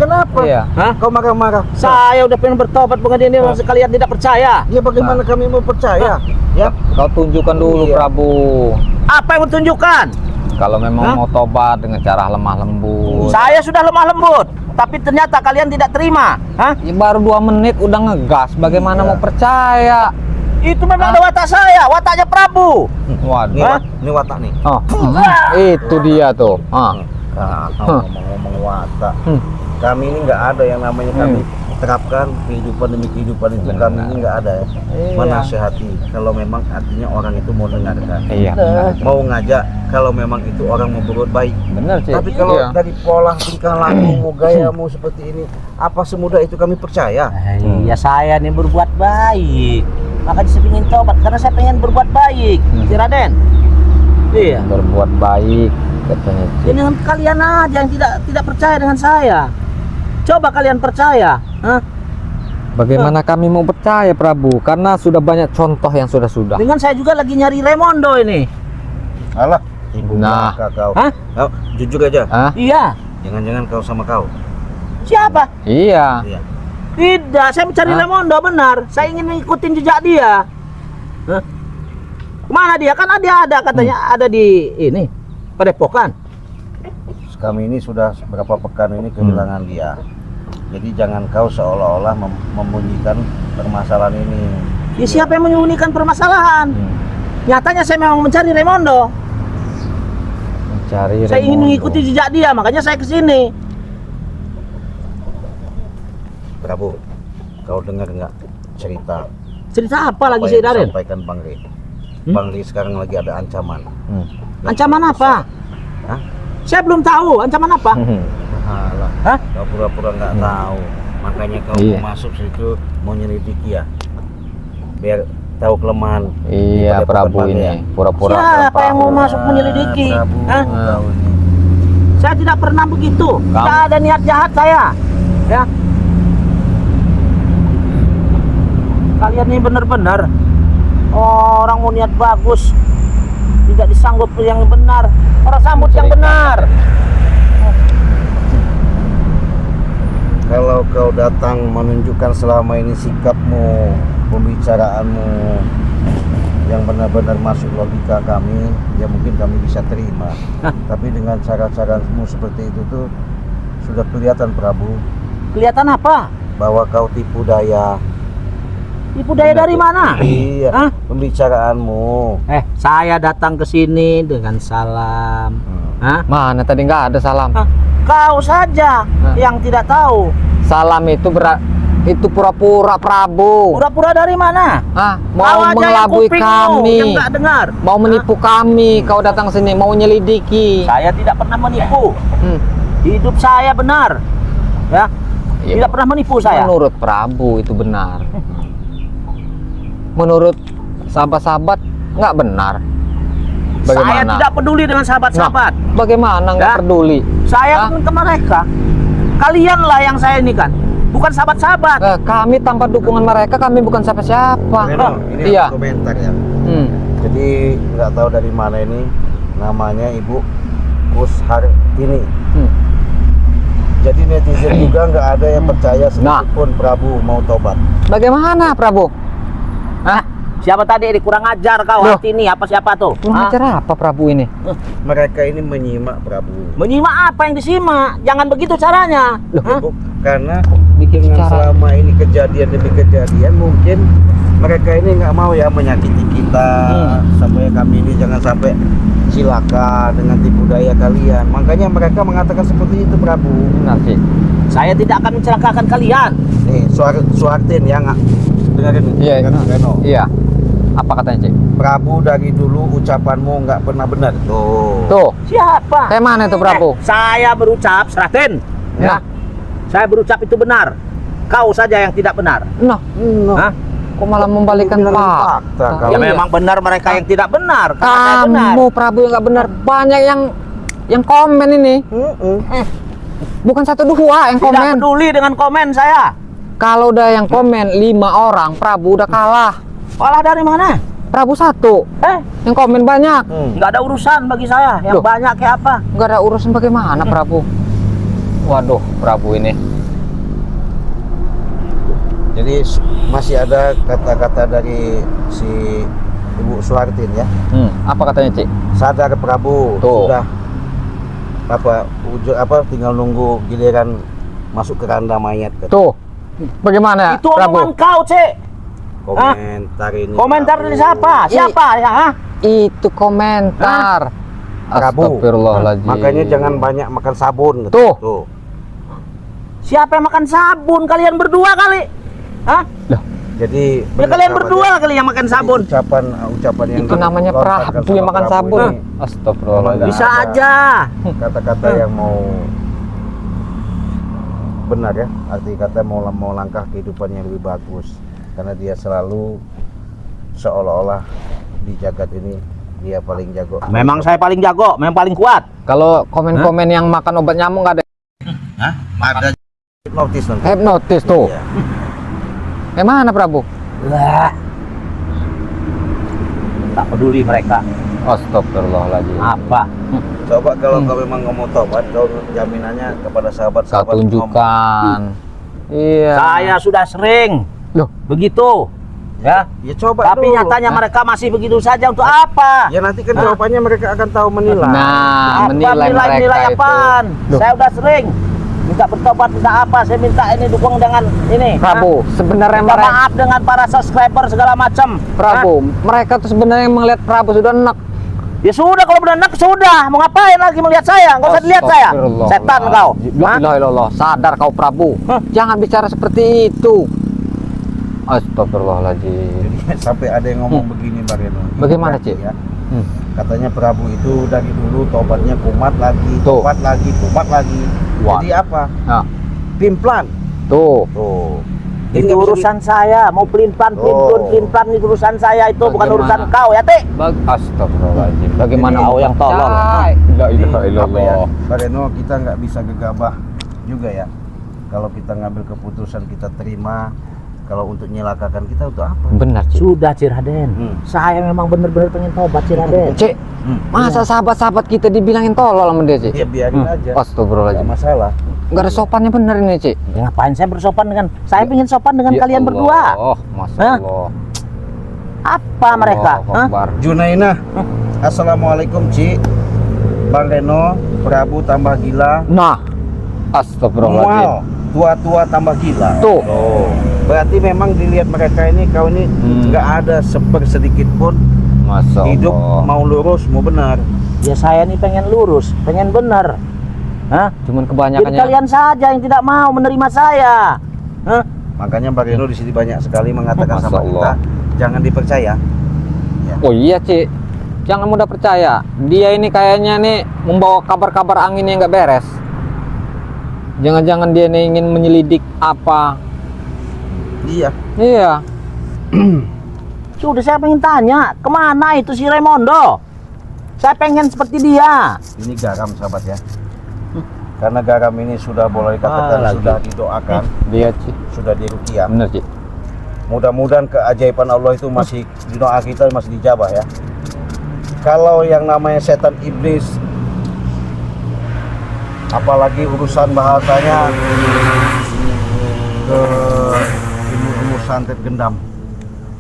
Kenapa? Iya. Hah? Kau marah-marah? Saya udah pengen bertobat Bung Adi, ini sekalian tidak percaya. Ya bagaimana kami mau percaya? Ya. Kau tunjukkan dulu Iya. Prabu. Apa yang tunjukkan? Kalau memang Hah? mau tobat dengan cara lemah lembut. Saya sudah lemah lembut, tapi ternyata kalian tidak terima. Hah? Ya, baru 2 menit udah ngegas. Bagaimana Iya. mau percaya? Itu memang ada watak saya, wataknya Prabu. Nih, Waduh. nih watak nih. Oh, itu dia tuh. Ngomong-ngomong watak. Hmm. Kami ini nggak ada yang namanya kami terapkan kehidupan demi kehidupan itu. Benar. Kami ini nggak ada ya. Iya. Menasehati kalau memang artinya orang itu mau dengarkan. Iya, benar. Mau ngajak kalau memang itu orang mau berbuat baik. Benar sih. Tapi kalau Iya. dari pola tingkah lakumu, gayamu seperti ini, apa semudah itu kami percaya? Ya saya nih berbuat baik, makanya saya pengen tobat karena saya pengen berbuat baik. Si Raden. Iya. Berbuat baik katanya. Jadi dengan kalian aja yang tidak percaya dengan saya. Coba kalian percaya. Hah? Bagaimana kami mau percaya Prabu? Karena sudah banyak contoh yang sudah. Dengan saya juga lagi nyari Raimondo ini. Alah, ibu Nah. belaka kau. Hah? Kau jujur aja. Hah? Iya. Jangan-jangan kau sama kau. Siapa? Iya. Iya. Tidak, saya mencari Hah? Raimondo benar. Saya ingin mengikutin jejak dia. Hah? Kemana dia? Kan dia ada katanya ada di ini Padepokan. Kami ini sudah beberapa pekan ini kehilangan dia. Jadi jangan kau seolah-olah membunyikan permasalahan ini. Ya, siapa yang menyembunyikan permasalahan? Nyatanya saya memang mencari Raimondo. Mencari Saya ingin Raimondo. mengikuti jejak dia, makanya saya ke sini. Prabu, kau dengar nggak cerita Cerita apa lagi apa sih, yang Raden? disampaikan Bang Ri? Hmm? Bang Ri sekarang lagi ada ancaman. Ancaman apa? Hah? Saya belum tahu ancaman apa. Alah, Hah? kau pura-pura nggak tahu. Makanya kau Iya. mau masuk situ mau nyelidiki ya. Biar tahu kelemahan. Iya, di Padepokan Prabu Bang Ri ya. ini pura-pura. Siapa yang mau masuk menyelidiki? Prabu, Hah? kau ini. Saya tidak pernah begitu. Tidak ada niat jahat saya. Ya. Kalian ini benar-benar orang mau niat bagus, tidak disanggup yang benar. Orang sambut yang benar. Kalau kau datang menunjukkan selama ini sikapmu, pembicaraanmu yang benar-benar masuk logika kami, ya mungkin kami bisa terima. Hah? Tapi dengan cara-caramu seperti itu tuh sudah kelihatan Prabu Kelihatan apa? bahwa kau tipu daya. Tipu daya dari mana? Iya, Hah? pembicaraanmu. Saya datang ke sini dengan salam. Hah? Mana tadi nggak ada salam. Hah? Kau saja yang tidak tahu. Salam itu itu pura-pura Prabu. Pura-pura dari mana? Ah, Kau mau aja yang mengelabui kupingmu kami. yang nggak dengar. Mau menipu kami. Kau datang sini mau nyelidiki. Saya tidak pernah menipu. Hmm. Hidup saya benar. Ya. Iya. Tidak pernah menipu saya. Menurut Prabu itu benar. Menurut sahabat-sahabat nggak benar. Saya tidak peduli dengan sahabat-sahabat. Nah, bagaimana nggak Ya. peduli? Saya Hah? ke mereka. Kalianlah yang saya ini kan, bukan sahabat-sahabat. Kami tanpa dukungan mereka kami bukan siapa-siapa. Reno, ini Iya. ada komentar ya. Hmm. Jadi nggak tahu dari mana ini namanya Ibu Kushartini. Hmm. Jadi netizen juga nggak ada yang percaya Nah. sedikit pun Prabu mau tobat. Bagaimana Prabu? Hah? Siapa tadi kurang ajar kau Loh. hati ini? Apa siapa tuh? Kurang Hah? ajar apa Prabu ini? Mereka ini menyimak Prabu. Menyimak apa yang disimak? Jangan begitu caranya. Hah? Karena Bikin dengan cara. selama ini kejadian demi kejadian mungkin mereka ini nggak mau ya menyakiti kita sampai kami ini jangan sampai cilaka dengan tipu daya kalian. Makanya mereka mengatakan seperti itu Prabu. Benar sih. Saya tidak akan mencelakakan kalian. Nih Suhartin ya nggak dengerin Iya. dengerin, Reno. Iya. Apa katanya, Cik? Prabu dari dulu ucapanmu nggak pernah benar tuh. Tuh. Siapa? Kayak mana itu Prabu? Saya berucap, Raden. Ya. Saya berucap itu benar. Kau saja yang tidak benar. Nah, Hah? kok malah membalikan Bilang fakta? fakta, kau. Ya Iya. memang benar mereka yang tidak benar. Karena saya benar. Kamu Prabu yang nggak benar. Banyak yang komen ini. Bukan 1 2 yang Tidak komen. peduli dengan komen saya. Kalau udah yang komen 5 orang, Prabu udah kalah. Olah dari mana? Prabu 1 yang komen banyak. Nggak ada urusan bagi saya. Yang Loh. banyak kayak apa? Nggak ada urusan bagaimana Prabu. Waduh, Prabu ini. Jadi masih ada kata-kata dari si Ibu Suhartin ya. Apa katanya, Cik? Sadar Prabu, Tuh. sudah tinggal nunggu giliran masuk ke keranda mayat. Tuh. Bagaimana, Itu Prabu? omongan kau, Cek. Komentar ini. Komentar Prabu. dari siapa? Siapa ya? Itu komentar. Prabu. Astagfirullahaladzim. Makanya jangan banyak makan sabun. Tuh. Siapa yang makan sabun? Kalian berdua kali. Hah? Loh, Jadi Ya kalian berdua kali yang makan sabun. Ucapan yang itu namanya dilontarkan Prabu yang sama makan Prabu sabun. ini Astagfirullahaladzim. Bisa ada. aja. kata-kata yang mau benar ya, arti kata mau langkah kehidupan yang lebih bagus, karena dia selalu seolah-olah di jagat ini dia paling jago. Memang saya paling jago, memang paling kuat. Kalau komen-komen yang makan obat nyamuk nggak ada. Hah? Ada hipnotis nanti. Hipnotis tuh. Iya. Mana, Prabu? Lah. Tak peduli mereka. Astagfirullahaladzim. Apa? Coba kalau kau memang mau tobat, kau jaminannya kepada Kau sahabat-sahabat tunjukkan. Iya. Saya sudah sering Loh, begitu. Ya. Ya coba Tapi dulu. nyatanya mereka masih begitu saja untuk apa? Ya nanti kan jawabannya mereka akan tahu menilai. nah, Apa menilai mereka nilai itu. apaan? Loh. Saya udah sering minta bertobat, minta apa? Saya minta ini dukung dengan ini. Prabu, sebenarnya Minta mereka maaf dengan para subscriber segala macam. Prabu, mereka tuh sebenarnya melihat Prabu sudah enak. Ya sudah, kalau benar sudah. Mau ngapain lagi melihat saya? Nggak usah dilihat saya. Setan kau. La Hah? ilaha illallah. Sadar kau, Prabu. Hah? Jangan bicara seperti itu. Astagfirullahaladzim. Jadi sampai ada yang ngomong begini Bang Reno. Bagaimana, Berarti Cik? ya, katanya Prabu itu dari dulu tobatnya kumat lagi, Tuh. kumat lagi. Wah. Jadi apa? Nah, Pimplan. tuh. Tuh. Itu nggak bisa urusan saya. Mau pelin-pelan, Oh. pelin-pelan itu urusan saya. Itu bukan Bagaimana? urusan kau ya, Tik. Astagfirullahaladzim. Bagaimana Jadi, kau yang tolong? La Jadi, ilaha apa ya, illallah. Bang Reno, kita nggak bisa gegabah juga ya. Kalau kita ngambil keputusan kita terima. Kalau untuk nyelakakan kita untuk apa? Benar, Cik. Sudah, Ciraden. Saya memang benar-benar pengen tobat, Ciraden. Cik, masa sahabat-sahabat kita dibilangin tolol sama dia, Cik? Ya biarin aja. Nggak Astagfirullahaladzim. masalah. Nggak ada sopannya bener ini, Cik. Ya, ngapain saya bersopan dengan? Saya pengen sopan dengan Ya kalian Allah. berdua. Oh, Masya Hah? Allah. Apa mereka? Allahu Hah? Akbar. Junaina, assalamualaikum Ci. Bang Reno, Prabu tambah gila. Nah, astagfirullahaladzim. Mual, tua-tua tambah gila. Tuh. Berarti memang dilihat mereka ini, kau ini nggak ada sedikit pun Masya hidup Allah. mau lurus, mau benar. Ya saya nih pengen lurus, pengen benar. Hah? Cuman Jadi kebanyakannya kalian saja yang tidak mau menerima saya. Hah? Makanya Bang Reno di sini banyak sekali mengatakan Masya sama kita, Allah. jangan dipercaya. Ya. Oh iya, Cik. Jangan mudah percaya. Dia ini kayaknya nih membawa kabar-kabar angin yang nggak beres. Jangan-jangan dia nih ingin menyelidik apa. Iya. Iya. Sudah saya pengen tanya, kemana itu si Raimondo? Saya pengen seperti dia. Ini garam sahabat ya. Karena garam ini sudah boleh dikatakan lagi. sudah didoakan, Dia, Cik. sudah diruqyah. Bener, Cik. Mudah-mudahan keajaiban Allah itu masih di doa kita masih dijabah ya. Kalau yang namanya setan iblis, apalagi urusan bahasanya ke ilmu-ilmu santet gendam,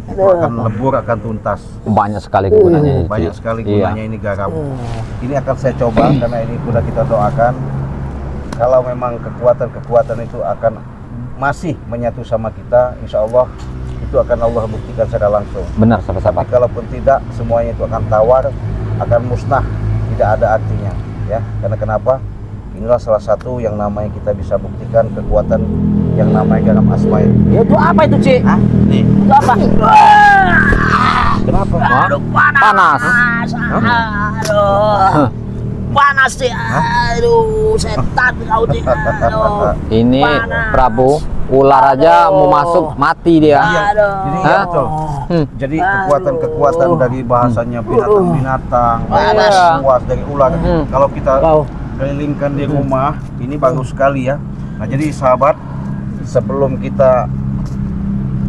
itu akan lebur, akan tuntas. Banyak sekali kegunaannya, Cik. Banyak sekali Iya. gunanya ini garam. Ini akan saya coba karena ini sudah kita doakan. Kalau memang kekuatan-kekuatan itu akan masih menyatu sama kita, insya Allah itu akan Allah buktikan secara langsung. Benar, Tapi sahabat-sahabat. kalaupun tidak, semuanya itu akan tawar, akan musnah, tidak ada artinya, ya. Karena kenapa? Inilah salah satu yang namanya kita bisa buktikan kekuatan yang namanya garam asma itu. Ya, itu apa itu, Cik? Hah? Nih, Itu apa? kenapa? Aduh, panas. Aduh. Panas sih. Aduh, setan kau Cik. Aduh. Ini Panas. Prabu, ular aja mau masuk mati dia. Iya, jadi iya Hah? betul. Hmm. Jadi kekuatan-kekuatan dari bahasanya binatang-binatang, Panas. luas dari ular. Hmm. Kalau kita Kau. kelilingkan di rumah, ini bagus sekali ya. Nah, jadi sahabat, sebelum kita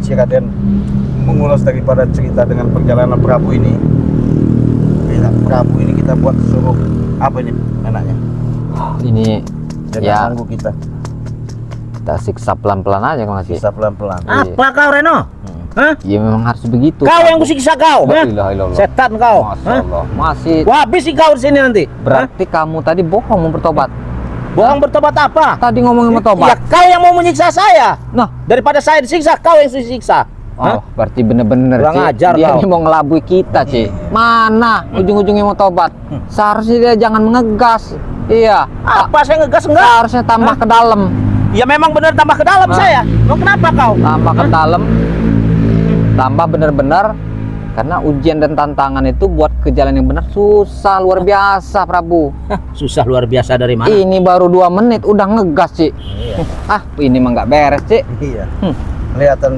Ciraden mengulas daripada cerita dengan perjalanan Prabu ini, Prabu ini kita buat suruh apa ini enaknya? Ini Jangan Ya. sanggup kita. Kita siksa pelan-pelan aja kalau ngasih. Bisa pelan-pelan. Apa kau Reno? Hah? Ya memang harus begitu. Kau yang kusiksa kau, La hah? ilaha illallah. Setan kau. Masya Hah? Allah. Masih. Wah, habis sih kau di sini nanti. Berarti kamu tadi bohong mau bertobat. Bohong bertobat apa? Tadi ngomongin mau Ya tobat. kau yang mau menyiksa saya. Nah, Daripada saya disiksa, kau yang disiksa. Hah? oh, berarti bener-bener Kurang Ci. ajar Dia kau. ini mau ngelabui kita, Ci. Mana ujung-ujungnya mau tobat? Seharusnya dia jangan mengegas. Iya. Apa saya ngegas enggak? Seharusnya tambah ke dalam. Ya memang benar tambah ke dalam Hah? saya. Mau kenapa kau? Tambah ke dalam. Tambah bener-bener karena ujian dan tantangan itu buat ke jalan yang benar susah luar biasa, Prabu. Susah luar biasa dari mana? Ini baru 2 menit udah ngegas, Ci. Iya. Ah, ini mah nggak beres, Ci. Iya. Kelihatan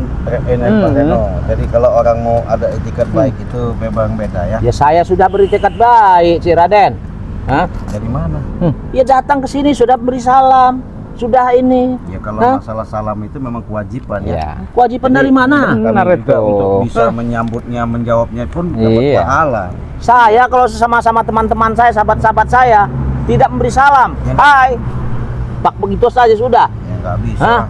ini Pak Reno. Jadi kalau orang mau ada etikat baik itu memang beda ya. Ya saya sudah beri tekad baik, si Raden. Hah? Dari mana? Ya datang ke sini sudah beri salam, sudah ini. Ya kalau Hah? masalah salam itu memang kewajiban ya. Ya. Kewajiban Jadi, dari mana? Kami Benar juga itu. untuk bisa menyambutnya, menjawabnya pun dapat Iya. pahala. Saya kalau sesama-sama teman-teman saya, sahabat-sahabat saya tidak memberi salam. Ya. Hai. Pak begitu saja sudah. Ya nggak bisa. Hah?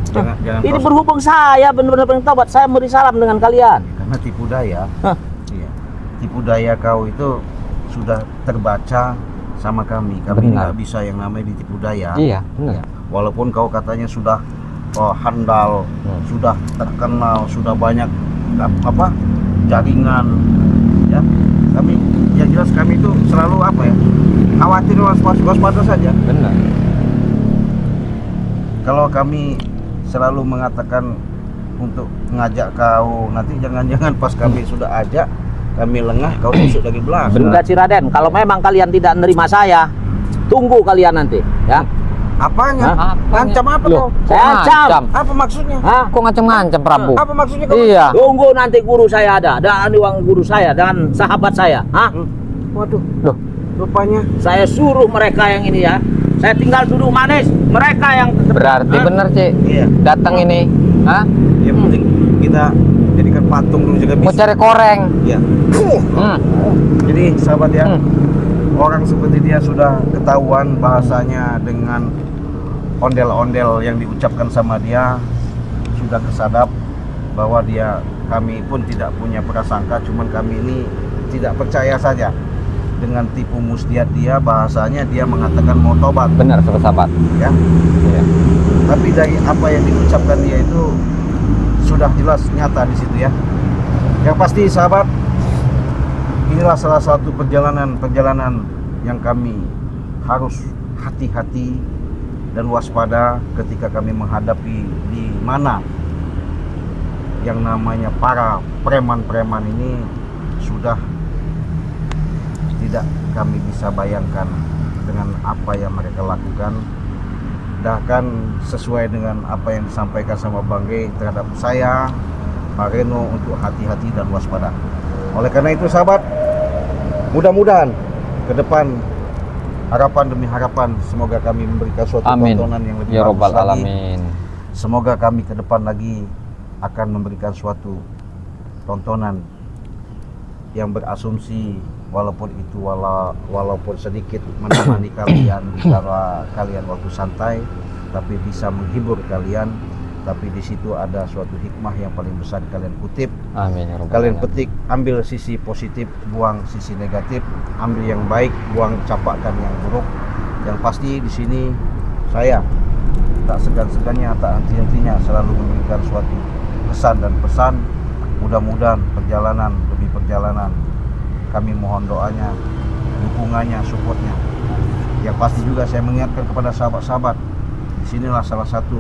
Jangan Ini kau- berhubung saya benar-benar tobat, saya memberi salam dengan kalian. karena tipu daya. Hah? Iya. Tipu daya kau itu sudah terbaca sama kami. Kami Benar. nggak bisa yang namanya ditipu daya. Iya, benar. Walaupun kau katanya sudah handal, sudah terkenal, sudah banyak apa jaringan, ya. Kami yang jelas kami itu selalu apa ya? Khawatir, waspada saja. Benar. Kalau kami selalu mengatakan untuk ngajak kau, nanti jangan-jangan pas kami sudah ajak, kami lengah, kau tusuk dari belakang. Sudah si Raden, kalau memang kalian tidak menerima saya, tunggu kalian nanti, ya. Apanya? Hah? Ngancam apa Loh, kau? Saya ancam. Apa maksudnya? Hah? Kok ngancem-ngancem, Prabu? Apa maksudnya kau? Iya. Tunggu nanti guru saya ada, dan uang guru saya dan sahabat saya. Hah? Waduh, Loh, rupanya Saya suruh mereka yang ini ya. Saya tinggal duduk manis, mereka yang berarti Hah? bener, Ci. iya. Datang ini, hah? Yang penting kita jadikan patung dulu juga Mau bisa. cari koreng. Ya. Jadi sahabat ya, orang seperti dia sudah ketahuan bahasanya dengan ondel-ondel yang diucapkan sama dia, sudah kesadap bahwa kami pun tidak punya prasangka, cuman kami ini tidak percaya saja dengan tipu muslihat dia. Bahasanya dia mengatakan mau tobat, Benar, sahabat. ya. Iya. Tapi dari apa yang diucapkan dia itu sudah jelas nyata di situ ya. Yang pasti sahabat, inilah salah satu perjalanan yang kami harus hati-hati dan waspada ketika kami menghadapi di mana yang namanya para preman-preman ini sudah tidak kami bisa bayangkan dengan apa yang mereka lakukan. Bahkan sesuai dengan apa yang disampaikan sama Bang G terhadap saya, Pak Reno, untuk hati-hati dan waspada. Oleh karena itu sahabat, mudah-mudahan ke depan harapan demi harapan semoga kami memberikan suatu Amin. tontonan yang lebih Ya bagus Robbal lagi. Alamin. Semoga kami ke depan lagi akan memberikan suatu tontonan yang berasumsi walaupun itu walaupun sedikit menemani kalian di kala kalian waktu santai, tapi bisa menghibur kalian. Tapi di situ ada suatu hikmah yang paling besar kalian kutip, Amin ya Robbal kalian Alamin. petik, ambil sisi positif, buang sisi negatif, ambil yang baik, buang capakkan yang buruk. Yang pasti di sini saya tak segan-segannya, tak henti-hentinya selalu memberikan suatu pesan dan pesan. Mudah-mudahan perjalanan demi perjalanan kami mohon doanya, dukungannya, supportnya. Yang pasti juga saya mengingatkan kepada sahabat-sahabat, disinilah salah satu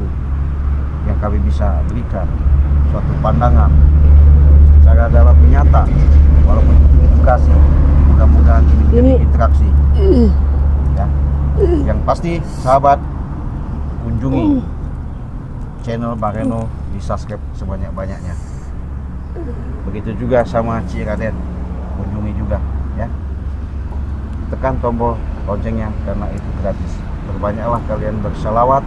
yang kami bisa berikan suatu pandangan secara dalam nyata, walaupun itu edukasi. Mudah-mudahan ini menjadi interaksi. Ya. Yang pasti sahabat, kunjungi channel Bang Reno, di subscribe sebanyak-banyaknya. Begitu juga sama Ci Raden, kunjungi juga ya. Tekan tombol loncengnya karena itu gratis. Berbanyaklah kalian bersalawat,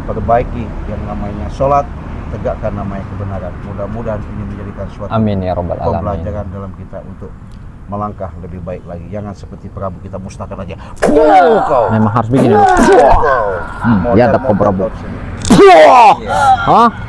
perbaiki yang namanya sholat, tegakkan namanya kebenaran. Mudah-mudahan ini menjadikan suatu Amin ya Robbal Alamin. pembelajaran dalam kita untuk melangkah lebih baik lagi. Jangan seperti Prabu kita musnahkan aja. Kau. Memang harus begini. Kau. Ya, dapat Prabu. Iya. Hah?